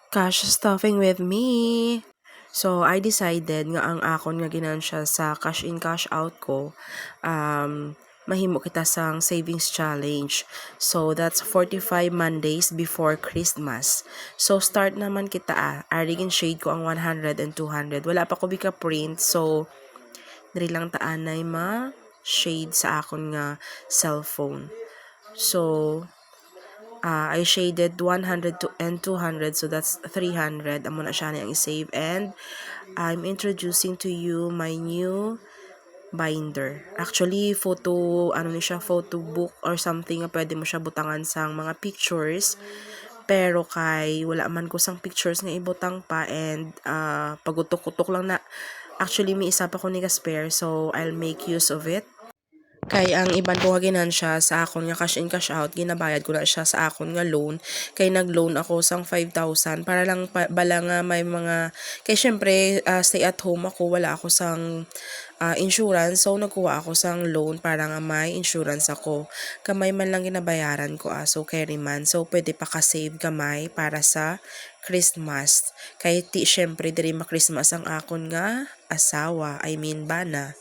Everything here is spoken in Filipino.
Cash stuffing with me. So, I decided nga ang akon nga ginansya sa cash in cash out ko, mahimo kita sang savings challenge. So, that's 45 Mondays before Christmas. So, start naman kita arigin shade ko ang 100 and 200. Wala pa ko bika print. So, diri lang taanay ma-shade sa akon nga cellphone. So, I shaded 100 and 200, so that's 300. Amo na siya niyang i-save, and I'm introducing to you my new binder. Actually, ni siya, photo book or something nga pwede mo siya butangan sang mga pictures. Pero kay wala man ko sang pictures nga ibutang pa, and pagutok-utok lang na. Actually, may isa pa ko ni spare, so I'll make use of it. Kay ang iban ko nga ginansya sa akon nga cash in cash out, ginabayad ko na siya sa akon nga loan. Kay nag-loan ako sang 5,000 para lang bala nga may mga, kay syempre stay at home ako, wala ako sang insurance, so nagkuha ako sang loan para nga may insurance ako. Kamay man lang ginabayaran ko so carry man, so pwede pa ka-save kamay para sa Christmas. Kay syempre diri ma-Christmas ang akon nga asawa, I mean bana.